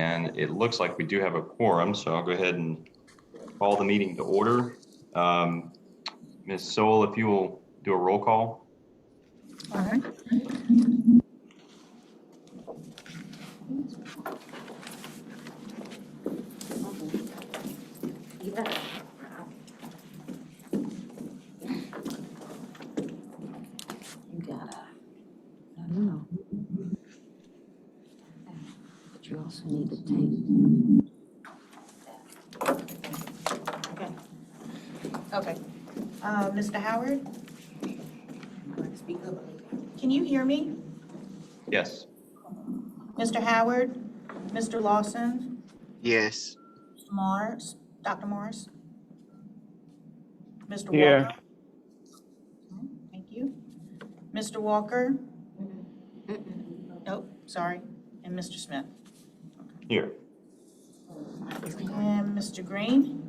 And it looks like we do have a quorum, so I'll go ahead and call the meeting to order. Ms. Sowell, if you will do a roll call. All right. Yeah. You gotta, I don't know. But you also need to take. Okay. Okay. Mr. Howard? I'm going to speak up. Can you hear me? Yes. Mr. Howard? Mr. Lawson? Yes. Mr. Morris? Dr. Morris? Mr. Here. Walker? Thank you. Mr. Walker? Nope, sorry. And Mr. Smith? Here. And Mr. Green?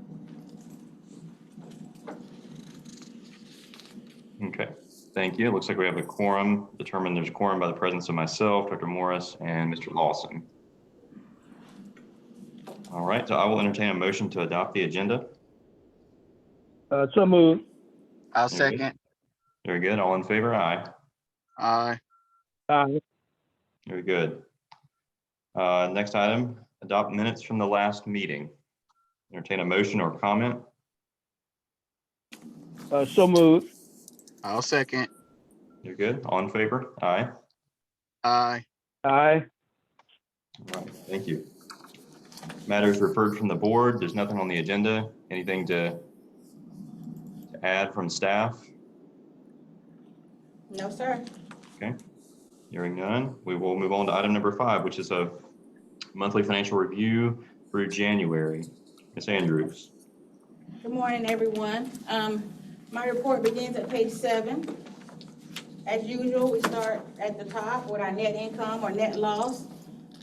Okay. Thank you. It looks like we have a quorum. Determined there's a quorum by the presence of myself, Dr. Morris, and Mr. Lawson. All right, so I will entertain a motion to adopt the agenda. So moved. I'll Very good. second. Very good. All in favor? Aye. Aye. Aye. Very good. Next item, adopt minutes from the last meeting. Entertain a motion or comment. So moved. I'll second. You're good. All in favor? Aye. Aye. Aye. All right, thank you. Matters referred from the board. There's nothing on the agenda. Anything to add from staff? No, sir. Okay. Hearing none, we will move on to item number 5, which is a monthly financial review through January. Ms. Andrews. Good morning, everyone. My report begins at page 7. As usual, we start at the top with our net income or net loss.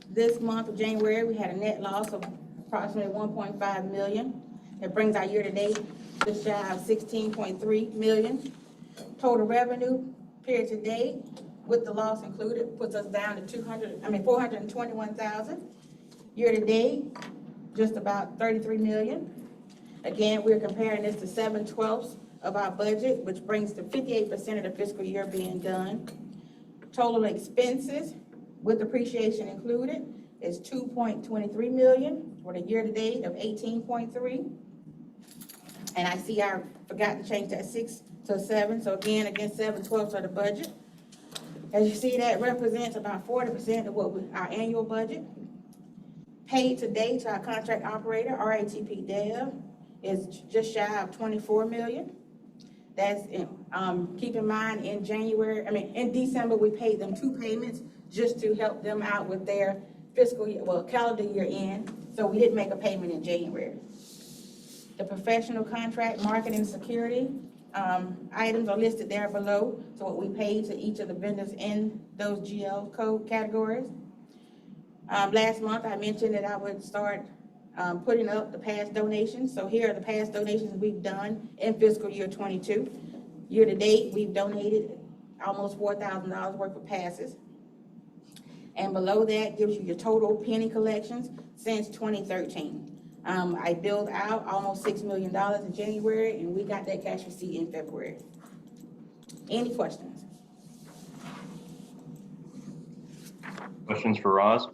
This month of January, we had a net loss of approximately 1.5 million. That brings our year-to-date just shy of 16.3 million. Total revenue period to date, with the loss included, puts us down to 421,000. Year-to-date, just about 33 million. Again, we're comparing this to 7/12 of our budget, which brings to 58% of the fiscal year being done. Total expenses with depreciation included is 2.23 million for the year-to-date of 18.3. And I see I forgot to change that 6 to 7. So again, against 7/12 of the budget. As you see, that represents about 40% of what our annual budget. Paid today to our contract operator, RATP Dev, is just shy of 24 million. That's, keep in mind, in December, we paid them 2 payments just to help them out with their fiscal year, calendar year end. So we didn't make a payment in January. The professional contract, marketing, security, items are listed there below. So what we paid to each of the vendors in those GL code categories. Last month, I mentioned that I would start putting up the past donations. So here are the past donations we've done in fiscal year 22. Year to date, we've donated almost $4,000 worth of passes. And below that gives you your total penny collections since 2013. I billed out almost $6 million in January, and we got that cash receipt in February. Any questions? Questions for Roz?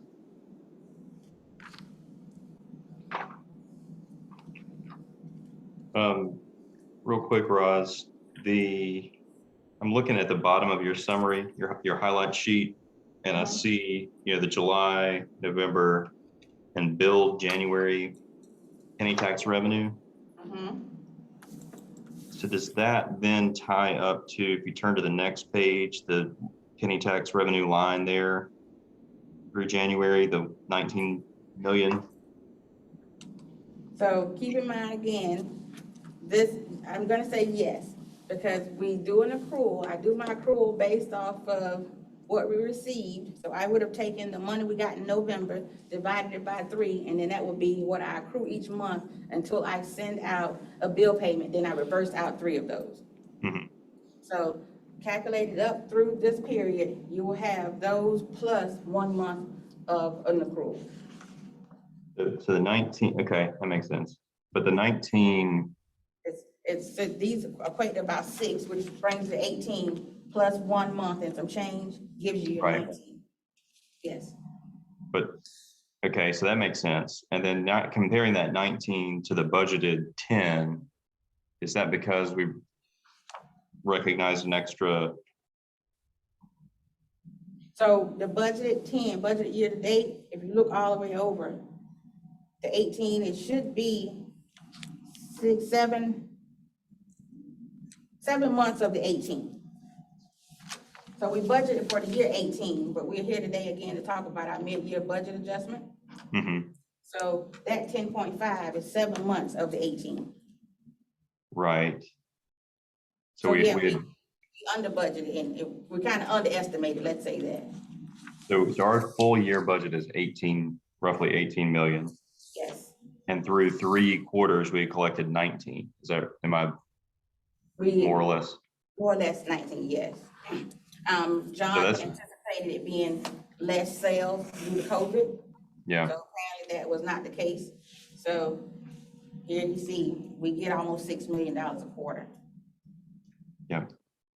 Real quick, Roz, I'm looking at the bottom of your summary, your highlight sheet, and I see, the July, November, and billed January penny tax revenue. So does that then tie up to, if you turn to the next page, the penny tax revenue line there through January, the 19 million? So keep in mind again, this, I'm gonna say yes, because we do an accrual. I do my accrual based off of what we received. So I would have taken the money we got in November, divided it by 3, and then that would be what I accrue each month until I send out a bill payment. Then I reverse out 3 of those. So calculated up through this period, you will have those plus 1 month of an accrual. So the 19, okay, that makes sense. But the 19, So these equate to about 6, which brings to 18 plus 1 month and some change, gives you your Right. 19. Yes, but, okay, so that makes sense. And then not comparing that 19 to the budgeted 10, is that because we recognize an extra? so the budgeted 10, budget year to date, if you look all the way over to 18, it should be 7 months of the 18. So we budgeted for the year 18, but we're here today again to talk about our mid-year budget adjustment. Mhm, So that 10.5 is 7 months of the 18. right. So So we, yeah, we we had, under budgeted and we kind of underestimated, let's say that. so our full year budget is 18, roughly 18 million. Yes. And through 3 quarters, we collected 19. Is that, am I We more or less? more or less 19, yes. John that's- anticipated it being less sales due to COVID. Yeah, So apparently that was not the case. So here you see, we get almost $6 million a quarter.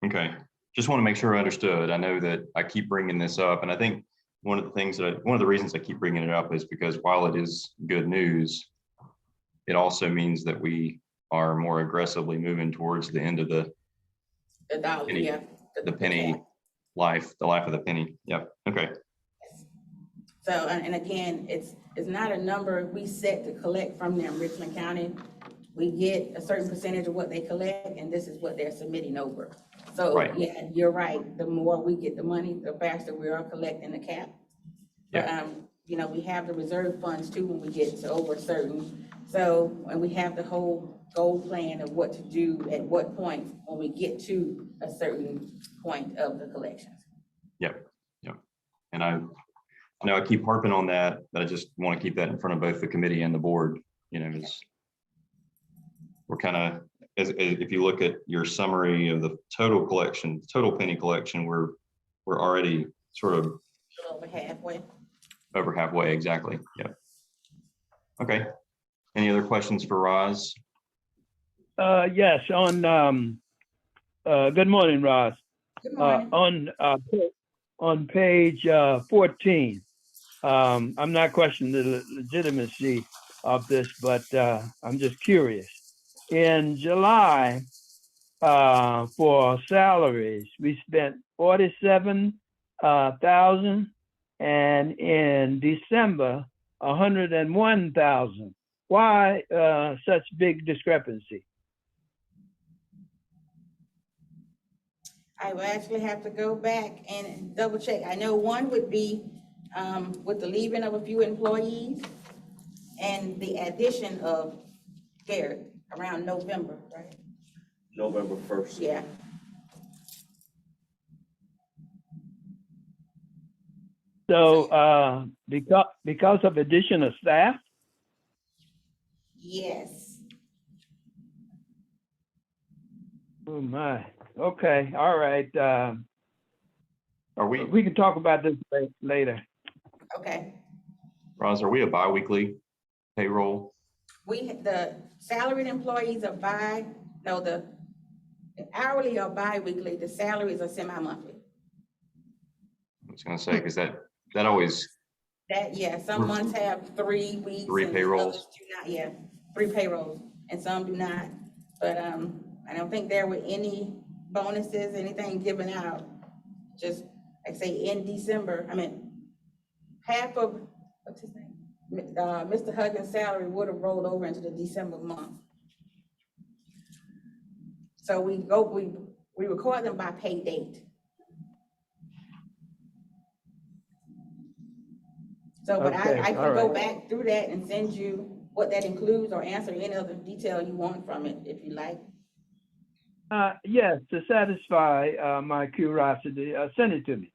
okay. Just want to make sure I understood. I know that I keep bringing this up, and I think one of the reasons I keep bringing it up is because while it is good news, it also means that we are more aggressively moving towards the end of the The dollar, Penny. yeah. penny cap. life, the life of the penny. Yep, okay. So, and again, it's not a number we set to collect from them, Richland County. We get a certain percentage of what they collect, and this is what they're submitting over. So, Right. yeah, you're right. The more we get the money, the faster we are collecting the cap. But, Yeah. you know, we have the reserve funds too when we get to over certain. So, and we have the whole goal plan of what to do at what point when we get to a certain point of the collections. Yep. And I know I keep harping on that, but I just want to keep that in front of both the committee and the board, you know, is we're kind of, if you look at your summary of the total collection, total penny collection, we're already sort of A little over halfway. over halfway, exactly. Yep. Okay. Any other questions for Roz? Yes, good morning, Ross. Good morning. On page 14, I'm not questioning the legitimacy of this, but I'm just curious. In July, for salaries, we spent 47,000, and in December, 101,000. Why such big discrepancy? I will actually have to go back and double check. I know one would be with the leaving of a few employees and the addition of Garrett around November, right? November 1st. Yeah. So because of addition of staff? Yes. Oh my, okay, all right. Are we, We can talk about this later. Okay. Roz, are we a biweekly payroll? The salaried employees are the hourly or bi-weekly, the salaries are semi-monthly. I was gonna say, because that always, That, yeah, some months have 3 weeks. 3 and payrolls. others do not. Yeah, 3 payrolls, and some do not. But, I don't think there were any bonuses, anything given out. Just, like say, in December, half of, what's his name? Mr. Huggins' salary would have rolled over into the December month. So we record them by pay date. So, but Okay, I all can go right. back through that and send you what that includes or answer any other detail you want from it, if you like. Yes, to satisfy my curiosity, send it to me.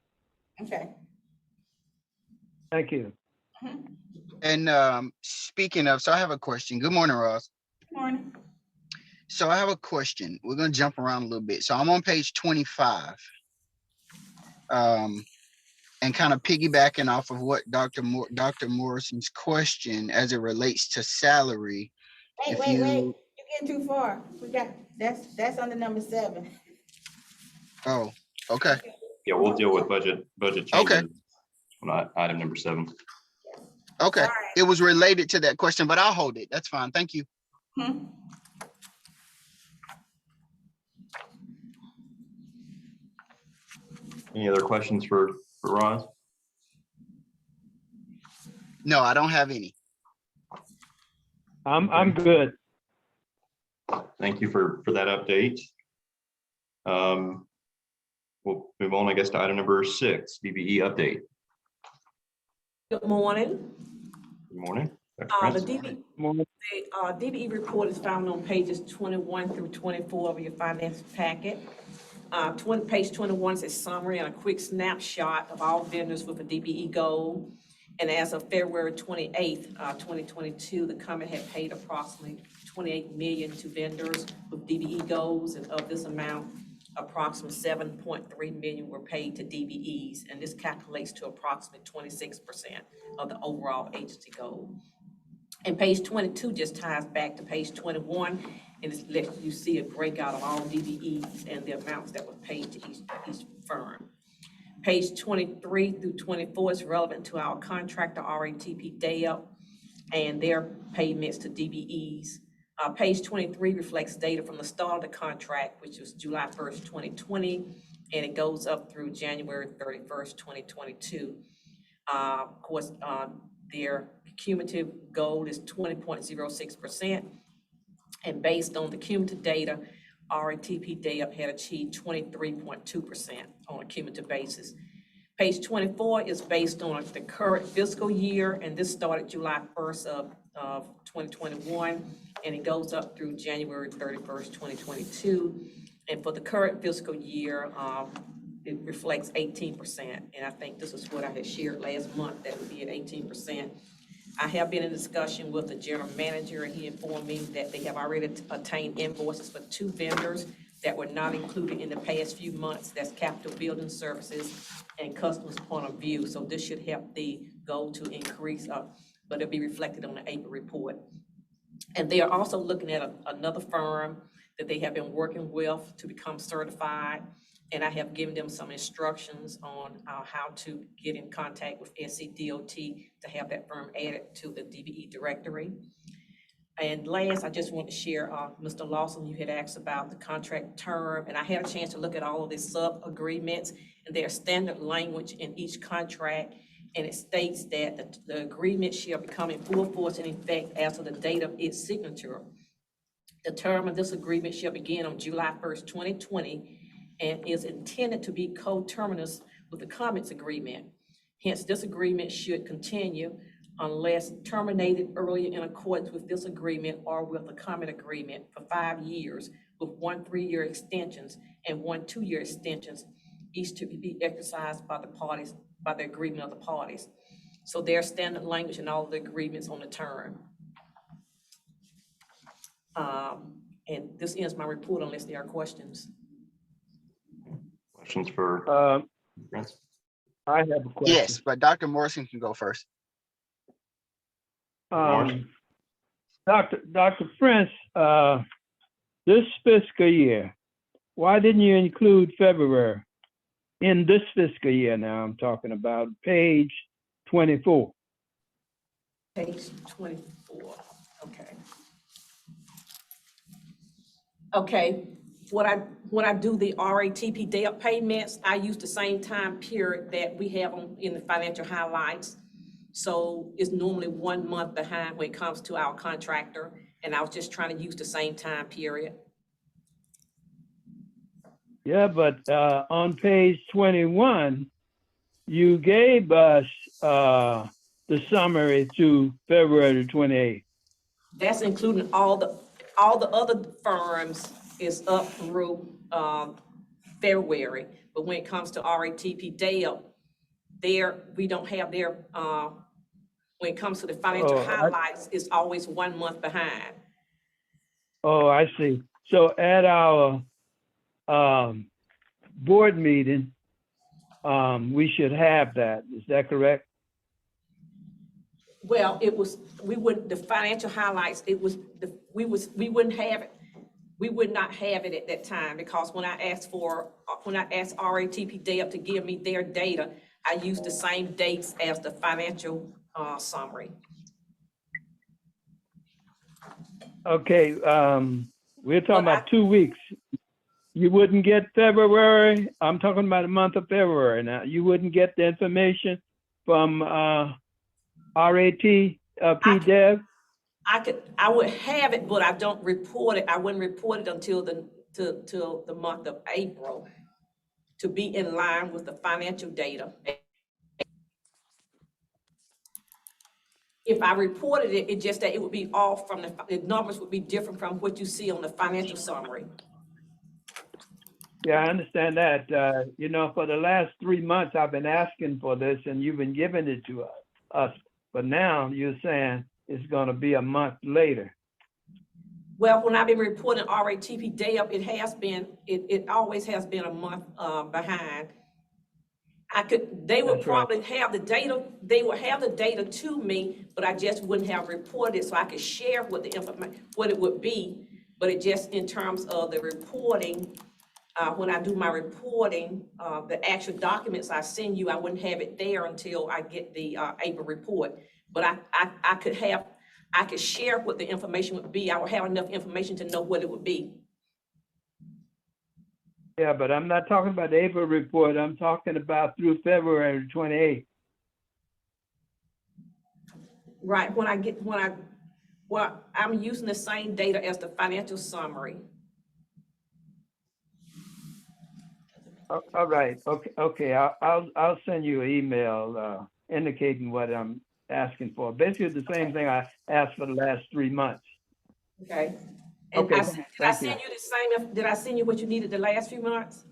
Okay. Thank you. And speaking of, so I have a question. Good morning, Ross. Good morning. So I have a question. We're gonna jump around a little bit. So I'm on page 25. And kind of piggybacking off of what Dr. Morrison's question as it relates to salary. Wait, If wait, wait, you, you're getting too far. We got, that's under number 7. oh, okay, Yeah, we'll deal with budget Okay. changes on item number 7. okay. Sorry. It was related to that question, but I'll hold it. That's fine. Thank you. Hmm? Any other questions for Roz? No, I don't have any. I'm good. Thank you for that update. We'll move on, I guess, to item number 6, DBE update. Good morning. Good morning. Dr. The Prince. DBE report is found on pages 21 through 24 of your finance packet. Page 21 says summary and a quick snapshot of all vendors with a DBE goal. And as of February 28th, 2022, the company had paid approximately $28 million to vendors with DBE goals, and of this amount, approximately $7.3 million were paid to DBEs, and this calculates to approximately 26% of the overall agency goal. And page 22 just ties back to page 21, and it lets you see a breakout of all DBEs and the amounts that were paid to each firm. Page 23 through 24 is relevant to our contractor RATP DAYUP and their payments to DBEs. Page 23 reflects data from the start of the contract, which was July 1st, 2020, and it goes up through January 31st, 2022. Of course, their cumulative goal is 20.06%, and based on the cumulative data, RATP DAYUP had achieved 23.2% on a cumulative basis. Page 24 is based on the current fiscal year, and this started July 1st of 2021, and it goes up through January 31st, 2022. And for the current fiscal year, it reflects 18%. And I think this is what I had shared last month, that would be at 18%. I have been in discussion with the general manager, and he informed me that they have already obtained invoices for 2 vendors that were not included in the past few months. That's Capital Building Services and Customers Point of View. So this should help the goal to increase, but it'll be reflected on the April report. And they are also looking at another firm that they have been working with to become certified. And I have given them some instructions on how to get in contact with SCDOT to have that firm added to the DBE directory. And last, I just want to share, Mr. Lawson, you had asked about the contract term, and I had a chance to look at all of the sub-agreements, and there's standard language in each contract, and it states that the agreement shall become in full force and effect as of the date of its signature. The term of this agreement shall begin on July 1st, 2020, and is intended to be coterminous with the comments agreement. Hence, this agreement should continue unless terminated earlier in accordance with this agreement or with the comment agreement for 5 years, with 1 3-year extensions and 1 2-year extensions, each to be exercised by the parties, by the agreement of the parties. So there's standard language in all of the agreements on the term. And this ends my report unless there are questions. Questions for Prince? I have a question. Yes, but Dr. Morrison can go first. Dr. Prince, this fiscal year, why didn't you include February in this fiscal year? Now I'm talking about page 24. Page 24, okay. Okay, when I do the RATP DAYUP payments, I use the same time period that we have in the financial highlights. So it's normally 1 month behind when it comes to our contractor, and I was just trying to use the same time period. Yeah, but on page 21, you gave us the summary to February 28th. That's including all the other firms is up through February, but when it comes to RATP DAYUP, we don't have their, when it comes to the financial highlights, it's always 1 month behind. Oh, I see. So at our board meeting, we should have that. Is that correct? Well, it was, the financial highlights, we wouldn't have it. We would not have it at that time because when I asked RATP Day to give me their data, I used the same dates as the financial, summary. Okay, we're talking But about 2 weeks. You wouldn't get February. I'm talking about the month of February now. You wouldn't get the information from RATP I would have it, but I don't report it. I wouldn't report it until till the month of April to be in line with the financial data. If I reported it, it's just that it would be off from the numbers would be different from what you see on the financial summary. Yeah, I understand that. You know, for the last 3 months, I've been asking for this and you've been giving it to us. But now you're saying it's going to be a month later. Well, when I've been reporting RATP Day up, it always has been a month behind. They would That's right. probably have the data, they would have the data to me, but I just wouldn't have reported it so I could share what the information, what it would be. But it just in terms of the reporting, when I do my reporting, the actual documents I send you, I wouldn't have it there until I get the April report. But I could share what the information would be. I would have enough information to know what it would be. Yeah, but I'm not talking about the April report. I'm talking about through February 28th. Right, well, I'm using the same data as the financial summary. All right. Okay. I'll send you an email indicating what I'm asking for. Basically, the same thing I asked for the last 3 months. Okay. And Okay, did I thank send you the same, did I send you what you needed the last few months?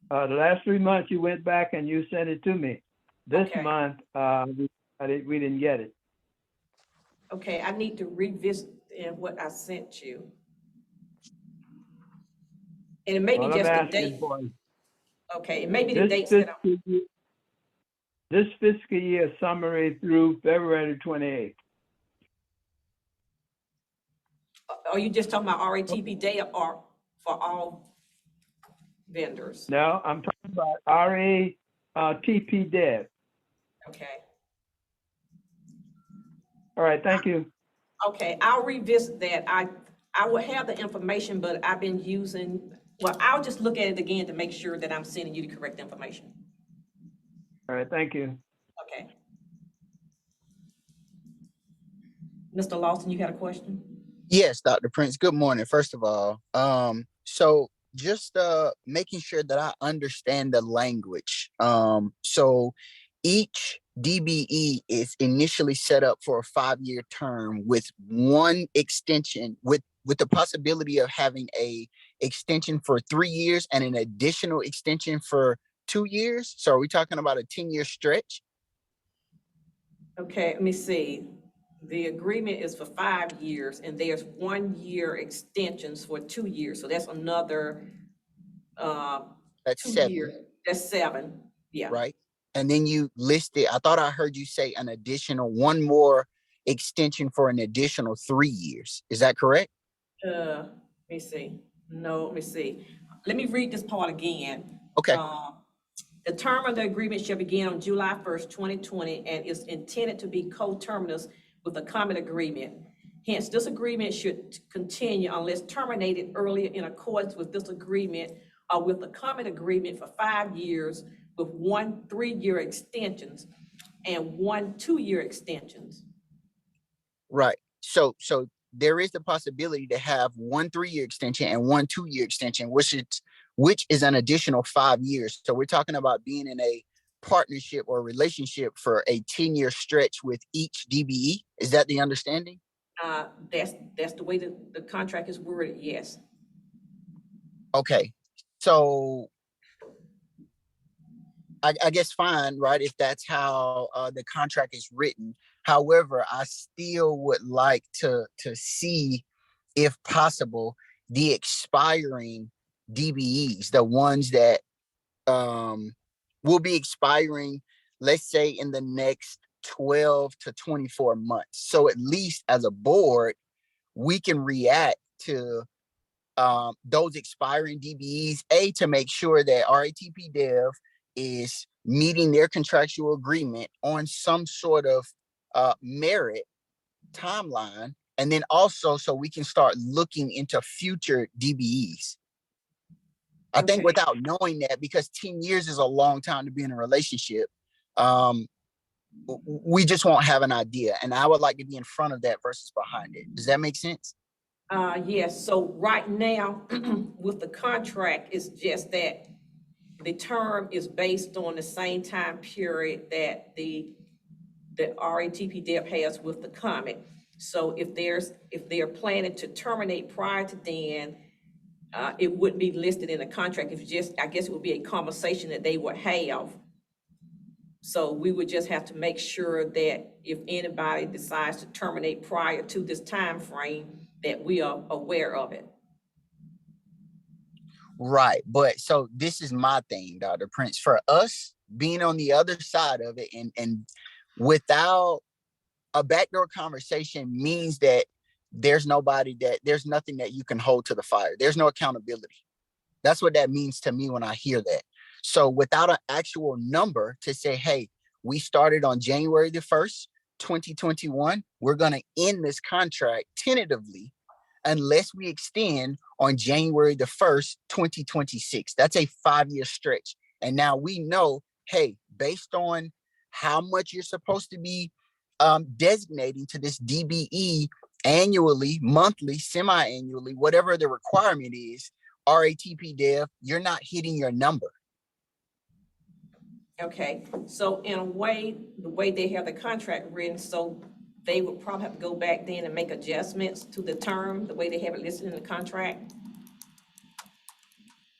The last 3 months, you went back and you sent it to me. This Okay. month, we didn't get it. Okay, I need to revisit what I sent you. And it may be All I'm just the asking date. for is Okay, it may be the this dates that this fiscal year summary through February 28th. are you just talking about RATP data or for all vendors? No, I'm talking about RATP Dev. Okay. All right, thank you. Okay, I'll revisit that. I will have the information, but I've been using, well, I'll just look at it again to make sure that I'm sending you the correct information. All right, thank you. Okay. Mr. Lawson, you had a question? Yes, Dr. Prince, good morning, first of all. So just making sure that I understand the language. So each DBE is initially set up for a 5-year term with one extension, with the possibility of having a extension for 3 years and an additional extension for 2 years. So are we talking about a 10-year stretch? Okay, let me see. The agreement is for 5 years and there's 1 year extensions for 2 years. So that's another That's 2 7, years. That's 7. Yeah. right? And then you listed, I thought I heard you say an additional one more extension for an additional 3 years. Is that correct? Let me see. No, let me see. Let me read this part again. Okay. The term of the agreement shall begin on July 1st, 2020, and is intended to be coterminous with a common agreement. Hence, this agreement should continue unless terminated earlier in accordance with this agreement or with a common agreement for 5 years with 1 3-year extensions and 1 2-year extensions. Right. So there is the possibility to have 1 3-year extension and 1 2-year extension, which is an additional 5 years. So we're talking about being in a partnership or relationship for a 10-year stretch with each DBE. Is that the understanding? That's the way the contract is worded, yes. Okay. So I guess fine, right, if that's how the contract is written. However, I still would like to see, if possible, the expiring DBEs, the ones that will be expiring, let's say in the next 12 to 24 months. So at least as a board, we can react to those expiring DBEs, to make sure that RATP Dev is meeting their contractual agreement on some sort of merit timeline. And then also so we can start looking into future DBEs. I think Okay. without knowing that, because 10 years is a long time to be in a relationship, we just won't have an idea. And I would like to be in front of that versus behind it. Does that make sense? Yes, so right now, with the contract, it's just that the term is based on the same time period that the RATP Deb has with the Comet. So if they're planning to terminate prior to then, it wouldn't be listed in the contract. If just, I guess it would be a conversation that they would have. So we would just have to make sure that if anybody decides to terminate prior to this time frame, that we are aware of it. Right. But so this is my thing, Dr. Prince, for us being on the other side of it and without a backdoor conversation means that there's nothing that you can hold to the fire. There's no accountability. That's what that means to me when I hear that. So without an actual number to say, hey, we started on January the 1st, 2021, we're going to end this contract tentatively unless we extend on January the 1st, 2026. That's a 5-year stretch. And now we know, hey, based on how much you're supposed to be designating to this DBE annually, monthly, semi-annually, whatever the requirement is, RATP Dev, you're not hitting your number. Okay, so in a way, the way they have the contract written, so they would probably have to go back then and make adjustments to the term, the way they have it listed in the contract?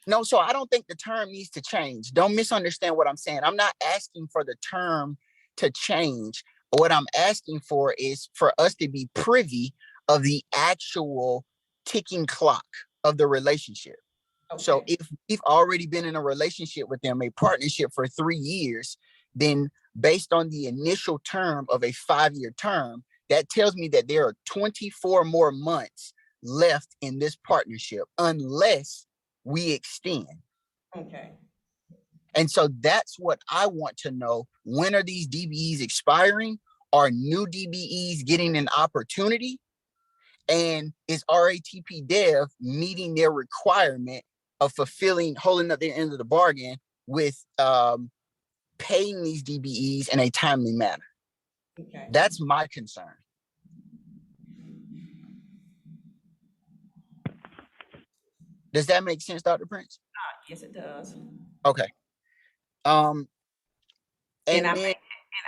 No, so I don't think the term needs to change. Don't misunderstand what I'm saying. I'm not asking for the term to change. What I'm asking for is for us to be privy of the actual ticking clock of the relationship. Okay. So if we've already been in a relationship with them, a partnership for 3 years, then based on the initial term of a 5-year term, that tells me that there are 24 more months left in this partnership unless we extend. Okay, And so that's what I want to know. When are these DBEs expiring? Are new DBEs getting an opportunity? And is RATP Dev meeting their requirement of holding up their end of the bargain with paying these DBEs in a timely manner? okay. That's my concern. Does that make sense, Dr. Prince? Yes, it does. Okay. And And then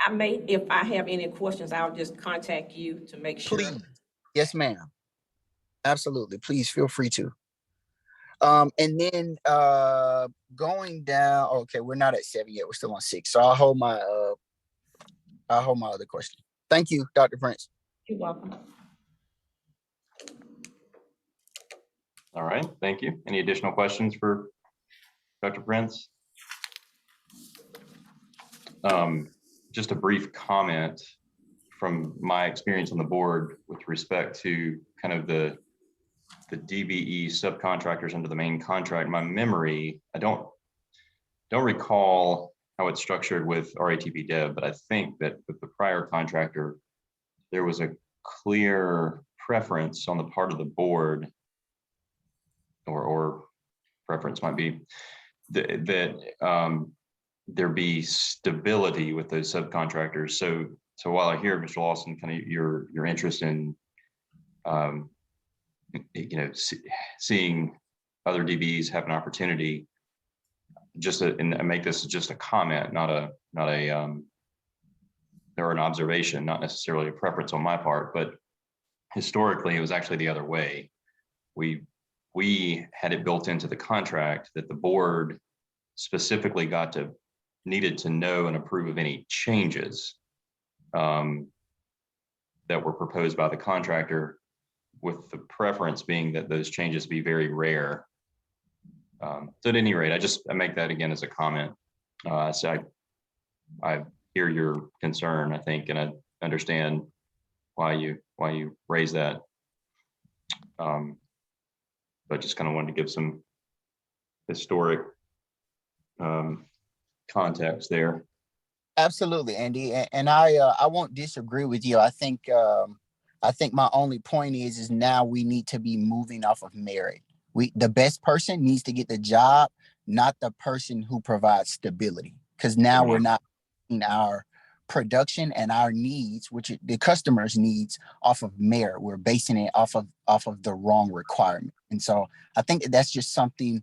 I may, if I have any questions, I'll just contact you to make sure. please, yes, ma'am. Absolutely. Please feel free to. And then going down, okay, we're not at 7 yet, we're still on 6. So I'll hold my other question. Thank you, Dr. Prince. You're welcome. All right, thank you. Any additional questions for Dr. Prince? Just a brief comment from my experience on the board with respect to kind of the DBE subcontractors under the main contract. My memory, I don't recall how it's structured with RATP Dev, but I think that with the prior contractor, there was a clear preference on the part of the board, or preference might be that there be stability with those subcontractors. So while I hear, Mr. Lawson, kind of your interest in seeing other DBs have an opportunity, and I make this just a comment, not an observation, not necessarily a preference on my part, but historically it was actually the other way. We had it built into the contract that the board specifically needed to know and approve of any changes that were proposed by the contractor, with the preference being that those changes be very rare. So at any rate, I make that again as a comment. So I hear your concern, I think, and I understand why you raise that. But just kind of wanted to give some historic context there. Absolutely, Andy, and I won't disagree with you. I think my only point is now we need to be moving off of merit. The best person needs to get the job, not the person who provides stability. Because now we're not in our production and our needs, which the customer's needs, off of merit. We're basing it off of the wrong requirement. And so I think that's just something.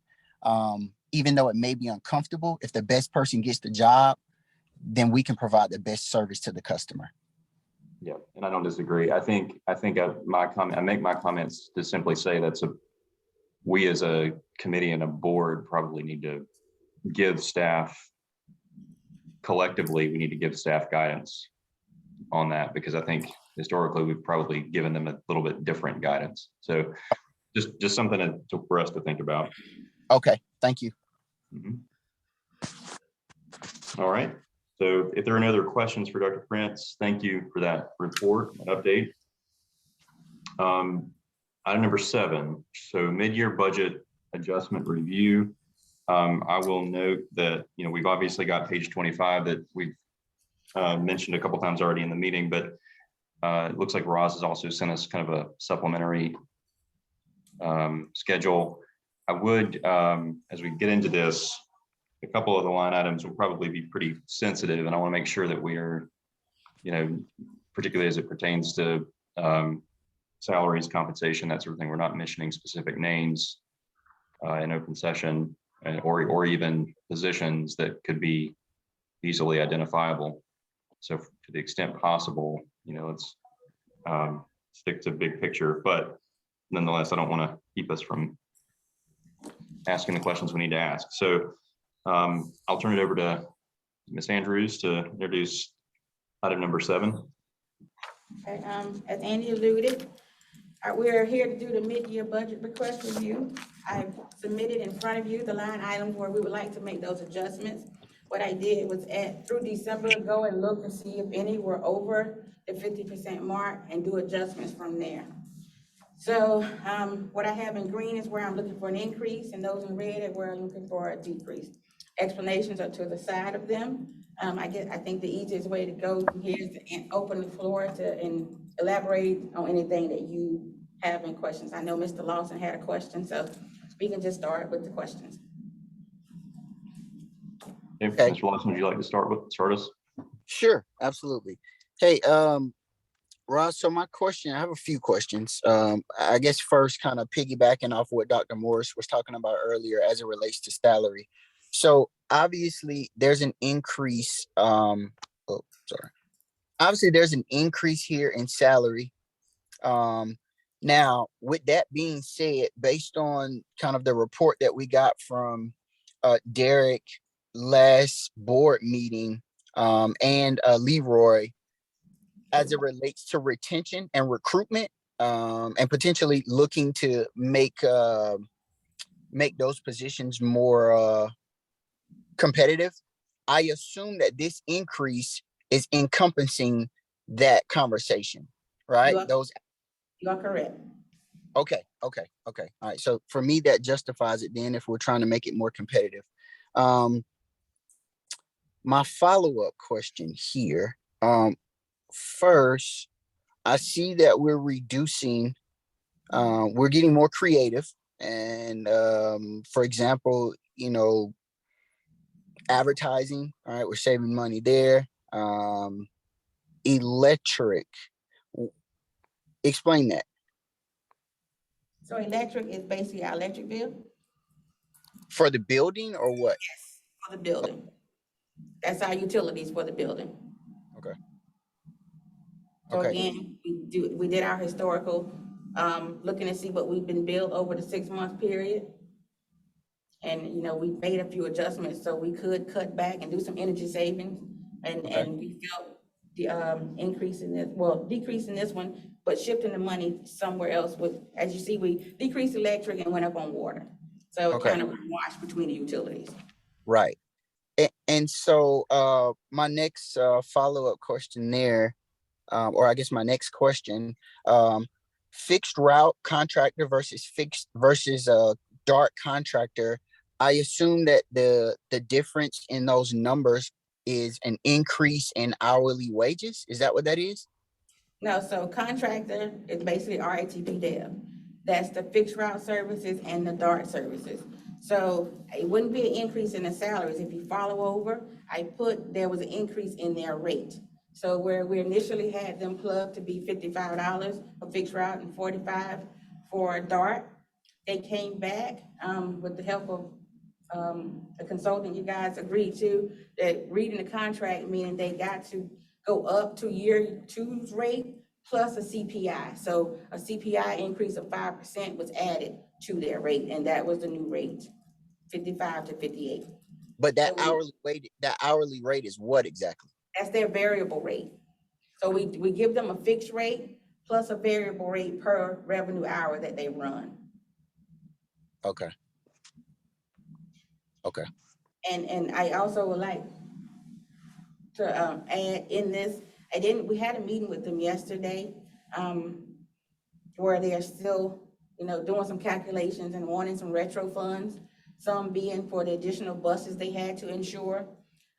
Even though it may be uncomfortable, if the best person gets the job, then we can provide the best service to the customer. Yeah, and I don't disagree. I make my comments to simply say we as a committee and a board probably need to give staff collectively, we need to give staff guidance on that, because I think historically we've probably given them a little bit different guidance. So just something for us to think about. Okay, thank you. Mhm. All right. So if there are no other questions for Dr. Prince, thank you for that report and update. Item number 7, so mid-year budget adjustment review. I will note that, we've obviously got page 25 that we've mentioned a couple times already in the meeting, but it looks like Roz has also sent us kind of a supplementary schedule. I would, as we get into this, a couple of the line items will probably be pretty sensitive, and I want to make sure that we are, particularly as it pertains to salaries, compensation, that sort of thing. We're not mentioning specific names in open session, or even positions that could be easily identifiable. So to the extent possible, let's stick to big picture, but nonetheless, I don't want to keep us from asking the questions we need to ask. So I'll turn it over to Ms. Andrews to introduce item number 7. Okay, as Andy alluded, we're here to do the mid-year budget request review. I've submitted in front of you the line items where we would like to make those adjustments. What I did was through December, go and look and see if any were over the 50% mark and do adjustments from there. So what I have in green is where I'm looking for an increase, and those in red are where I'm looking for a decrease. Explanations are to the side of them. I think the easiest way to go from here is to open the floor and elaborate on anything that you have in questions. I know Mr. Lawson had a question, so we can just start with the questions. Okay. Mr. Lawson, would you like to start us? Sure, absolutely. Hey, Ross, so my question, I have a few questions. I guess first, kind of piggybacking off what Dr. Morris was talking about earlier as it relates to salary. So obviously there's an increase. Obviously there's an increase here in salary. Now, with that being said, based on kind of the report that we got from Derek last board meeting, and Leroy, as it relates to retention and recruitment, and potentially looking to make those positions more competitive, I assume that this increase is encompassing that conversation, right? You are correct. Okay. All right. So for me, that justifies it then if we're trying to make it more competitive. My follow-up question here. First, I see that we're reducing, we're getting more creative. And for example, advertising, all right, we're saving money there. Electric, explain that. So electric is basically our electric bill? For the building or what? Yes, for the building. That's our utilities for the building. Okay. So again, we did our historical, looking to see what we've been billed over the 6-month period. And, we made a few adjustments so we could cut back and do some energy savings. And we felt the decrease in this one, but shifting the money somewhere else as you see, we decreased electric and went up on water. So it kind of washed between the utilities. Right. And so my next follow-up question there, or I guess my next question, fixed route contractor versus fixed versus dart contractor. I assume that the difference in those numbers is an increase in hourly wages. Is that what that is? No, so contractor is basically RATP Dev. That's the fixed route services and the DART services. So it wouldn't be an increase in the salaries. If you follow over, I put, there was an increase in their rate. So where we initially had them plugged to be $55 for fixed route and 45 for DART, they came back, with the help of, the consultant you guys agreed to, that reading the contract, meaning they got to go up to year two's rate plus a CPI. So a CPI increase of 5% was added to their rate, and that was the new rate, 55 to 58. But that So hourly rate is what exactly? that's their variable rate. So we give them a fixed rate plus a variable rate per revenue hour that they run. Okay. Okay. And I also would like to add in this, we had a meeting with them yesterday, where they're still, doing some calculations and wanting some retro funds, some being for the additional buses they had to insure,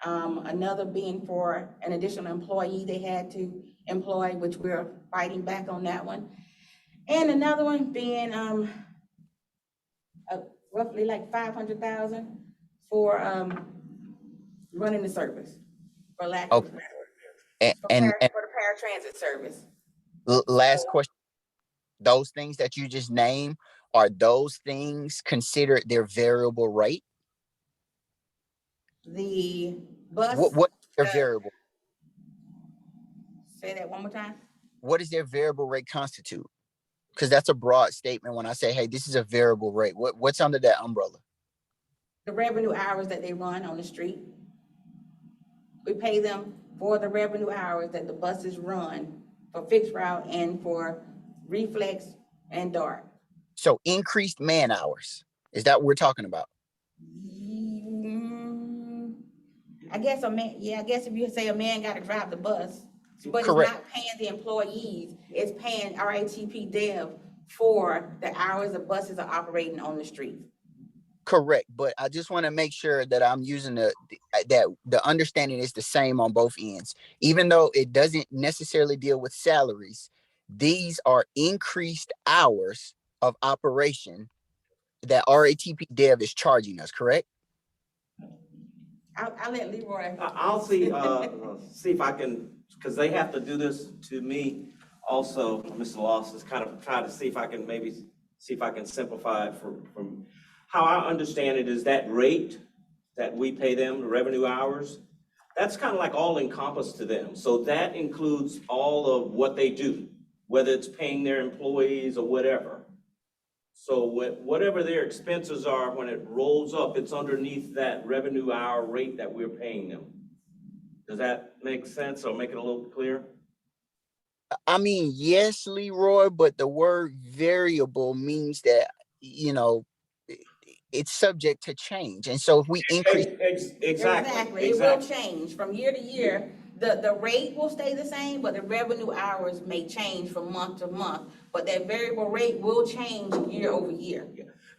another being for an additional employee they had to employ, which we're fighting back on that one. And another one being roughly like 500,000 for running the service, for lack of Okay. better And, word, and, and for the paratransit service. last question, those things that you just named, are those things considered their variable rate? The bus, What is their variable? say that one more time. What does their variable rate constitute? Because that's a broad statement when I say, hey, this is a variable rate. What's under that umbrella? The revenue hours that they run on the street. We pay them for the revenue hours that the buses run for fixed route and for reflex and DART. So increased man hours. Is that what we're talking about? I guess I guess if you say a man gotta drive the bus, but it's Correct. not paying the employees, it's paying RATP Dev for the hours the buses are operating on the street. Correct. But I just want to make sure that I'm using that the understanding is the same on both ends. Even though it doesn't necessarily deal with salaries, these are increased hours of operation that RATP Dev is charging us, correct? I'll let Leroy. I'll see if I can, because they have to do this to me also, Mr. Loss, is kind of try to see if I can simplify it from how I understand it is that rate that we pay them, the revenue hours, that's kind of like all encompassed to them. So that includes all of what they do, whether it's paying their employees or whatever. So whatever their expenses are, when it rolls up, it's underneath that revenue hour rate that we're paying them. Does that make sense or make it a little clear? I mean, yes, Leroy, but the word variable means that, it's subject to change. And so if we increase, Exactly. It will change from year to year. The rate will stay the same, but the revenue hours may change from month to month. But that variable rate will change year over year.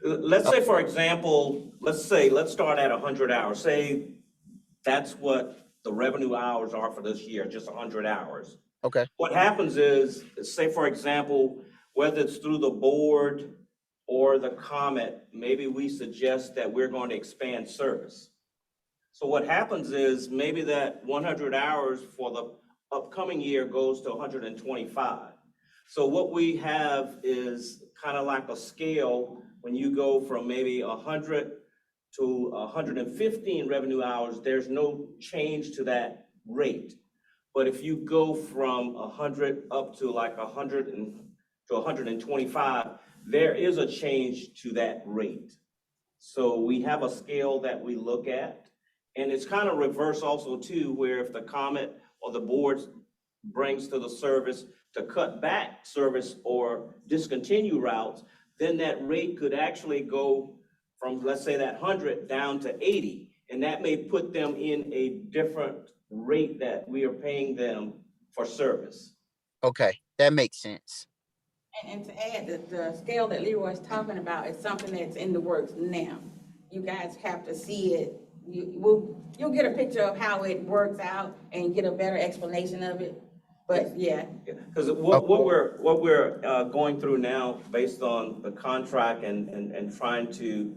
Let's say, for example, let's start at 100 hours. Say that's what the revenue hours are for this year, just 100 hours. okay, What happens is, say, for example, whether it's through the board or the Comet, maybe we suggest that we're going to expand service. So what happens is maybe that 100 hours for the upcoming year goes to 125. So what we have is kind of like a scale when you go from maybe 100 to 115 revenue hours, there's no change to that rate. But if you go from 100 up to like 100 to 125, there is a change to that rate. So we have a scale that we look at, and it's kind of reverse also too, where if the Comet or the board brings to the service to cut back service or discontinue routes, then that rate could actually go from, let's say, that 100 down to 80. And that may put them in a different rate that we are paying them for service. Okay, that makes sense. And to add, the scale that Leroy's talking about is something that's in the works now. You guys have to see it. You'll get a picture of how it works out and get a better explanation of it. But yeah, Because what we're going through now, based on the contract and trying to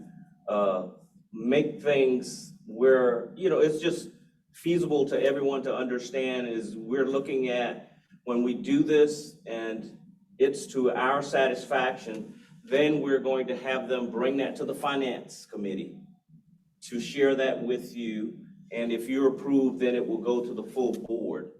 make things where, you know, it's just feasible to everyone to understand, is we're looking at when we do this and it's to our satisfaction, then we're going to have them bring that to the finance committee to share that with you. And if you're approved, then it will go to the full board.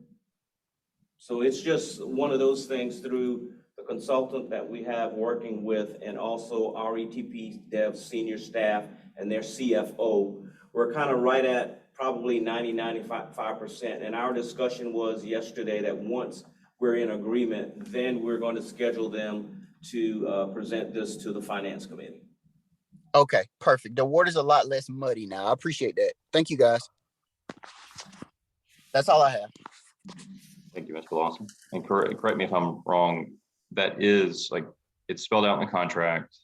So it's just one of those things through the consultant that we have working with, and also our ETP Dev senior staff and their CFO. We're kind of right at probably 95%. And our discussion was yesterday that once we're in agreement, then we're going to schedule them to present this to the finance committee. Okay, perfect. The water's a lot less muddy now. I appreciate that. Thank you, guys. That's all I have. Thank you, Mr. Lawson. And correct me if I'm wrong, that is like, it's spelled out in the contract.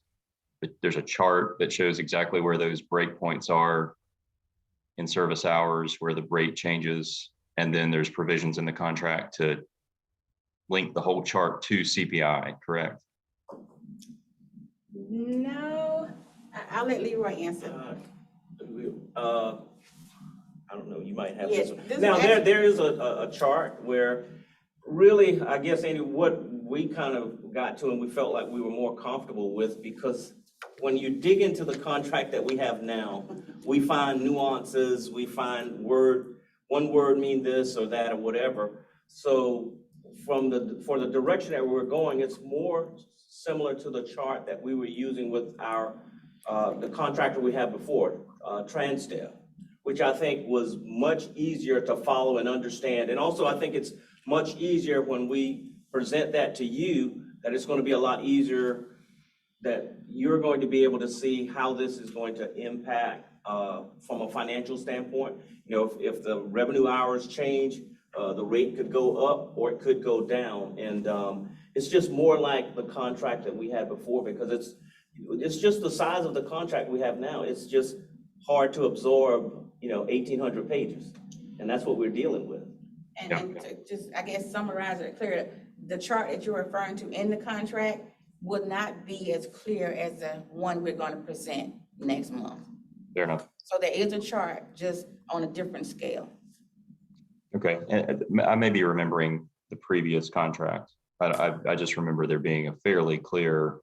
But there's a chart that shows exactly where those breakpoints are in service hours, where the rate changes. And then there's provisions in the contract to link the whole chart to CPI, correct? no, I'll let Leroy answer. I don't know, you might have Yes, this. this Now, is there is a chart where really, I guess, Andy, what we kind of got to and we felt like we were more comfortable with, because when you dig into the contract that we have now, we find nuances, we find one word mean this or that or whatever. So for the direction that we're going, it's more similar to the chart that we were using with the contractor we had before, Transdev, which I think was much easier to follow and understand. And also, I think it's much easier when we present that to you, that it's going to be a lot easier, that you're going to be able to see how this is going to impact from a financial standpoint. You know, if the revenue hours change, the rate could go up or it could go down. And it's just more like the contract that we had before, because it's just the size of the contract we have now. It's just hard to absorb, 1,800 pages. And that's what we're dealing with. And to just, I guess, summarize it clear, the chart that you're referring to in the contract would not be as clear as the one we're going to present next month. Fair enough. So there is a chart, just on a different scale. Okay, and I may be remembering the previous contract. I just remember there being a fairly clear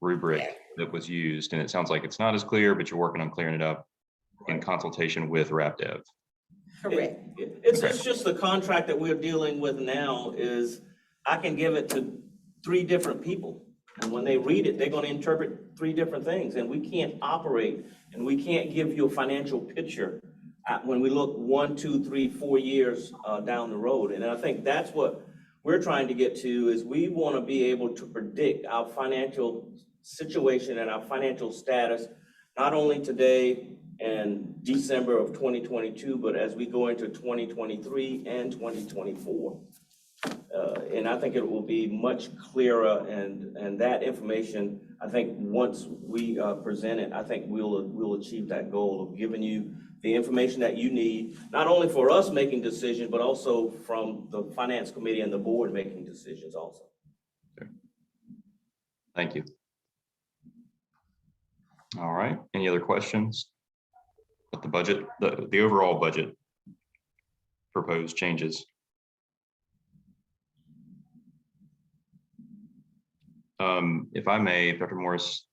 rubric that was used, and it sounds like it's not as clear, but you're working on clearing it up in consultation with RapDev. Correct. It's just the contract that we're dealing with now is, I can give it to 3 different people. And when they read it, they're going to interpret 3 different things. And we can't operate, and we can't give you a financial picture when we look 1, 2, 3, 4 years down the road. And I think that's what we're trying to get to, is we want to be able to predict our financial situation and our financial status, not only today and December of 2022, but as we go into 2023 and 2024. And I think it will be much clearer, and that information, I think once we present it, I think we'll achieve that goal of giving you the information that you need, not only for us making decisions, but also from the finance committee and the board making decisions also. Thank you. All right, any other questions? But the budget, the overall budget proposed changes. If I may, Dr. Morris,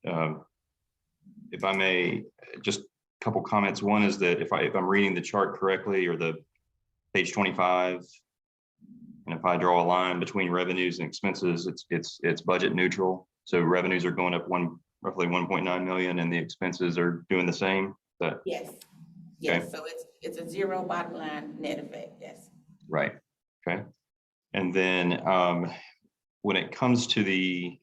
if I may, just a couple comments. One is that if I'm reading the chart correctly, or the page 25, and if I draw a line between revenues and expenses, it's budget neutral. So revenues are going up roughly 1.9 million, and the expenses are doing the same. Yes. Yes. So it's a zero bottom line net effect. Yes. Right. Okay. And then when it comes to the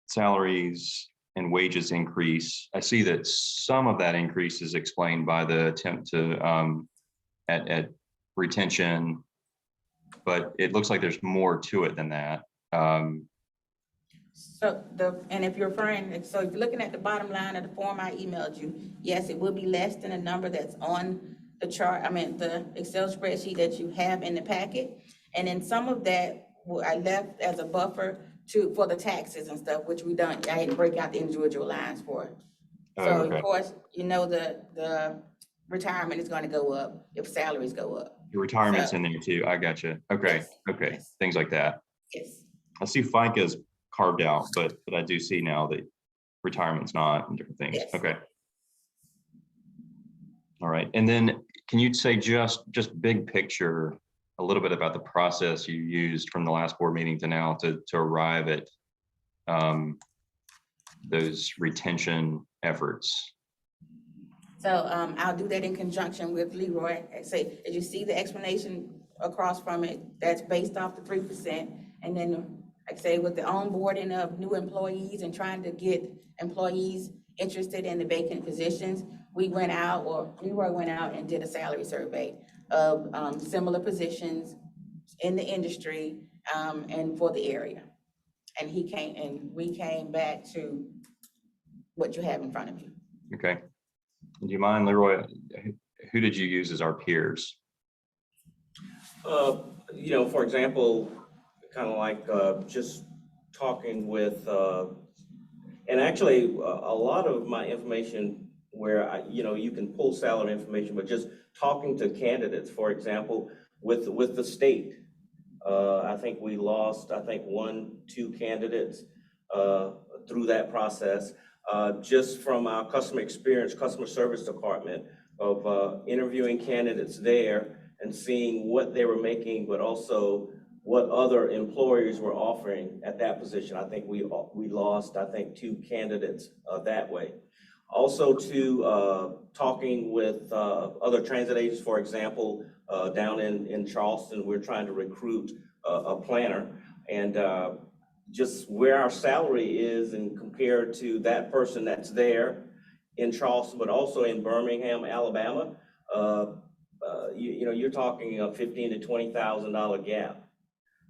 salaries and wages increase. I see that some of that increase is explained by the attempt to at retention, but it looks like there's more to it than that. So and if you're referring, so if you're looking at the bottom line of the form I emailed you, yes, it will be less than the number that's on the chart, the Excel spreadsheet that you have in the packet. And then some of that, I left as a buffer for the taxes and stuff, which we done, I didn't break out the individual lines for it. Oh, So okay. of course, the retirement is gonna go up if salaries go up. Your retirement's So- in there too. I got you. Okay, Yes, okay, yes. things like that. Yes. I see FICA's carved out, but I do see now that retirement's not and different things. Yes. Okay. All right, and then can you say just big picture, a little bit about the process you used from the last board meeting to now to arrive at those retention efforts? So I'll do that in conjunction with Leroy. Say, as you see the explanation across from it, that's based off the 3%. And then, like I say, with the onboarding of new employees and trying to get employees interested in the vacant positions, we went out, or Leroy went out and did a salary survey of similar positions in the industry and for the area. And we came back to what you have in front of you. Okay. Do you mind, Leroy, who did you use as our peers? For example, kind of like just talking with, and actually a lot of my information where you can pull salary information, but just talking to candidates, for example, with the state. I think we lost, 1-2 candidates through that process. Just from our customer service department of interviewing candidates there and seeing what they were making, but also what other employers were offering at that position. I think we lost, 2 candidates that way. Also to talking with other transit agents, for example, down in Charleston, we're trying to recruit a planner, and just where our salary is and compared to that person that's there in Charleston, but also in Birmingham, Alabama, you're talking a $15,000 to $20,000 gap.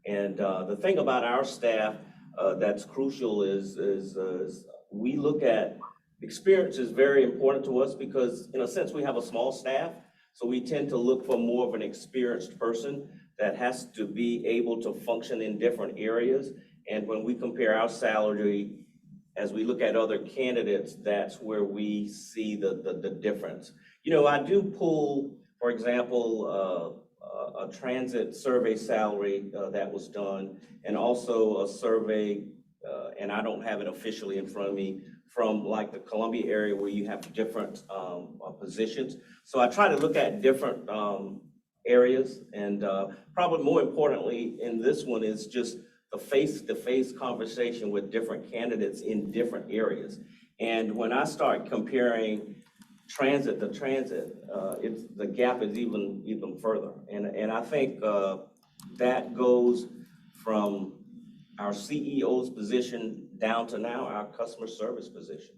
And the thing about our staff that's crucial is we look at experience is very important to us because in a sense we have a small staff, so we tend to look for more of an experienced person that has to be able to function in different areas. And when we compare our salary, as we look at other candidates, that's where we see the difference. I do pull, for example, a transit survey salary that was done, and also a survey, and I don't have it officially in front of me, from like the Columbia area where you have different positions. So I try to look at different areas, and probably more importantly in this one is just the face-to-face conversation with different candidates in different areas. And when I start comparing transit to transit, the gap is even further. And I think that goes from our CEO's position down to now our customer service position.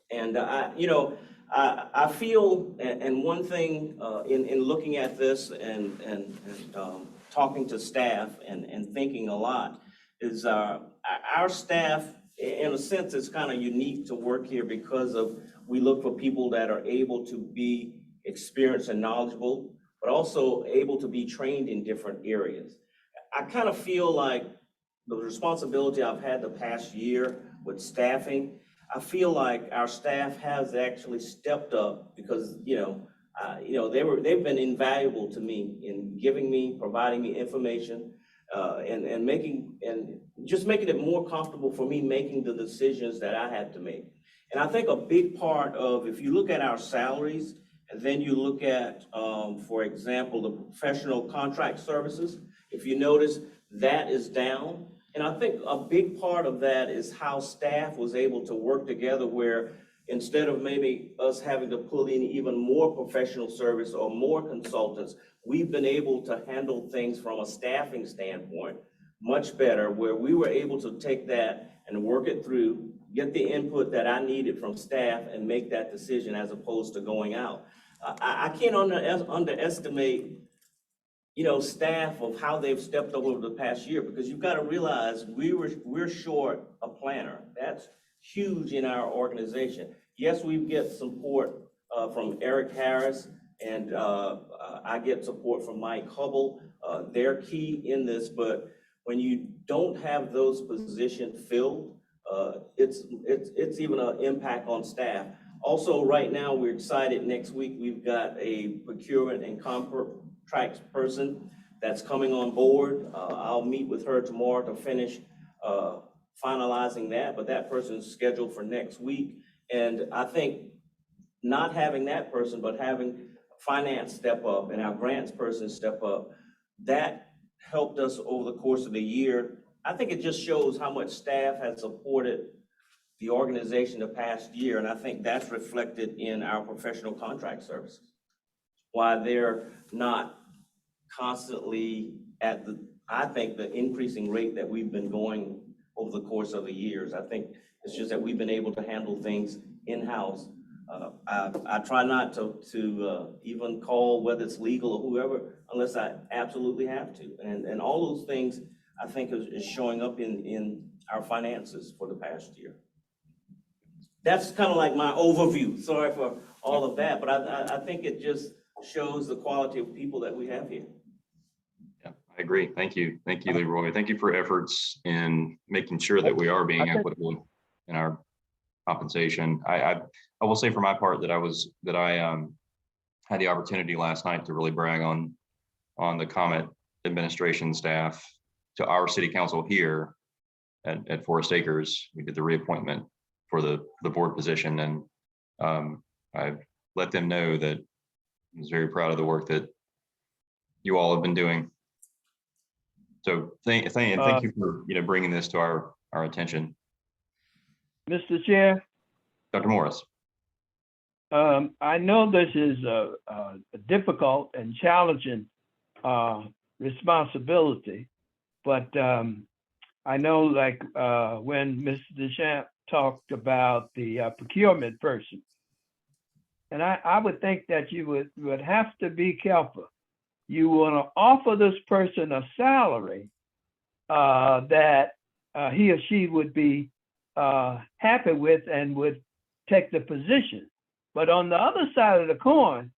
And I feel, and one thing in looking at this and talking to staff and thinking a lot is our staff, in a sense, is kind of unique to work here because we look for people that are able to be experienced and knowledgeable, but also able to be trained in different areas. I kind of feel like the responsibility I've had the past year with staffing, I feel like our staff has actually stepped up because, they've been invaluable to me in providing me information, and just making it more comfortable for me making the decisions that I had to make. And I think a big part of, if you look at our salaries, and then you look at, for example, the professional contract services, if you notice, that is down. And I think a big part of that is how staff was able to work together, where instead of maybe us having to pull in even more professional service or more consultants, we've been able to handle things from a staffing standpoint much better, where we were able to take that and work it through, get the input that I needed from staff and make that decision as opposed to going out. I can't underestimate, staff of how they've stepped up over the past year, because you've got to realize we're short a planner. That's huge in our organization. Yes, we get support from Eric Harris, and I get support from Mike Hubble. They're key in this, but when you don't have those positions filled, it's even an impact on staff. Also, right now, we're excited. Next week, we've got a procurement and contracts person that's coming on board. I'll meet with her tomorrow to finish finalizing that, but that person is scheduled for next week. And I think not having that person, but having finance step up and our grants person step up, that helped us over the course of the year. I think it just shows how much staff has supported the organization the past year, and I think that's reflected in our professional contract services. Why they're not constantly at the increasing rate that we've been going over the course of the years. I think it's just that we've been able to handle things in-house. I try not to even call, whether it's legal or whoever, unless I absolutely have to. And all those things, I think, is showing up in our finances for the past year. That's kind of like my overview. Sorry for all of that, but I think it just shows the quality of people that we have here. Yeah, I agree. Thank you. Thank you, Leroy. Thank you for efforts in making sure that we are being equitable in our compensation. I will say for my part that I had the opportunity last night to really brag on the Comet administration staff to our city council here at Forest Acres. We did the reappointment for the board position, and I let them know that I was very proud of the work that you all have been doing. So thank you for bringing this to our attention. Mr. Chair, Dr. Morris. I know this is a difficult and challenging responsibility, but I know when Mr. Deschamps talked about the procurement person, and I would think that you would have to be careful. You want to offer this person a salary that he or she would be happy with and would take the position. But on the other side of the coin,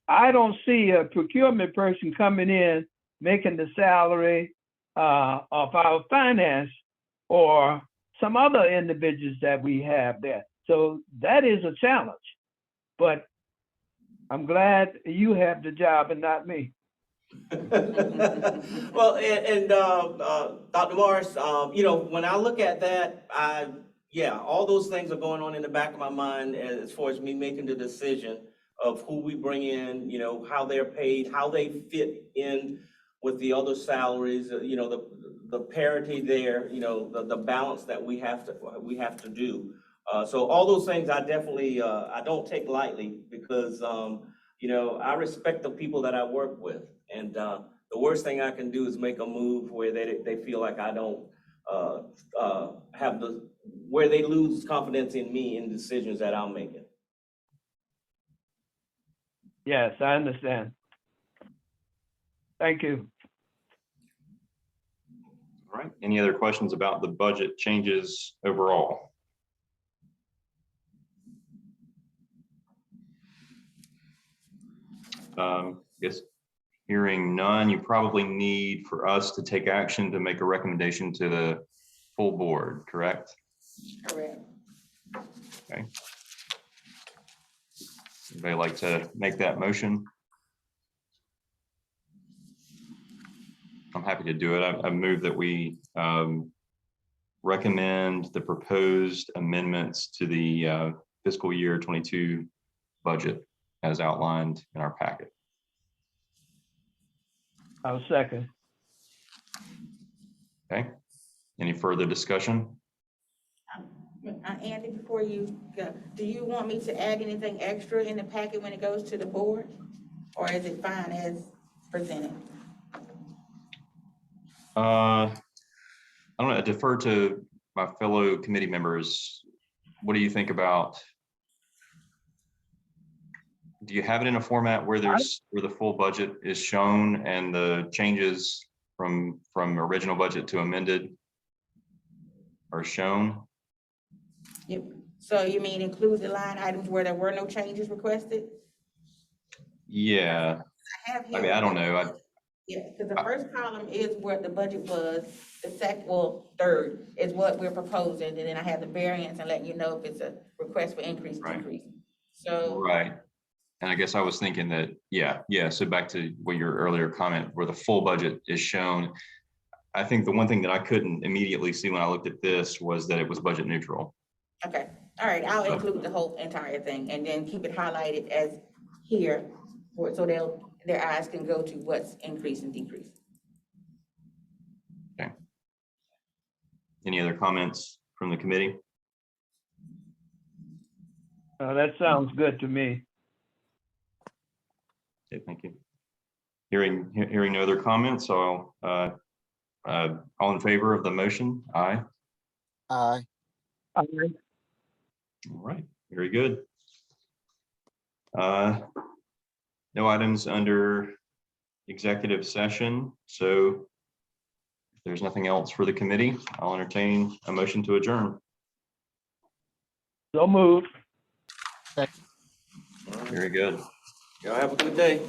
I don't see a procurement person coming in making the salary of our finance or some other individuals that we have there. So that is a challenge. But I'm glad you have the job and not me. Well, and Dr. Morris, when I look at that, all those things are going on in the back of my mind as far as me making the decision of who we bring in, how they're paid, how they fit in with the other salaries, the parity there, the balance that we have to do. So all those things I definitely I don't take lightly, because I respect the people that I work with, and the worst thing I can do is make a move where they feel like I don't where they lose confidence in me in decisions that I'm making. Yes, I understand. Thank you. All right. Any other questions about the budget changes overall? Guess hearing none, you probably need for us to take action to make a recommendation to the full board, correct? Correct. Okay. Anybody like to make that motion? I'm happy to do it. I move that we recommend the proposed amendments to the fiscal year 22 budget as outlined in our packet. I'll second. Okay. Any further discussion? Andy, before you go, do you want me to add anything extra in the packet when it goes to the board? Or is it fine as presented? I don't know, defer to my fellow committee members. What do you think about? Do you have it in a format where where the full budget is shown and the changes from original budget to amended are shown? Yep. So you mean include the line items where there were no changes requested? Yeah, I have I here. mean, I don't know. Yeah, because the first column is what the budget was, the third is what we're proposing, and then I have the variance and letting you know if it's a request for increase, Right. decrease. So, Right. And I guess I was thinking that, yeah. So back to what your earlier comment, where the full budget is shown. I think the one thing that I couldn't immediately see when I looked at this was that it was budget neutral. okay, all right, I'll include the whole entire thing and then keep it highlighted as here, so their eyes can go to what's increase and decrease. Any other comments from the committee? That sounds good to me. Okay, thank you. Hearing no other comments, so all in favor of the motion? Aye. Aye. Aye. All right, very good. No items under executive session, so if there's nothing else for the committee, I'll entertain a motion to adjourn. So moved. Very good. Y'all have a good day.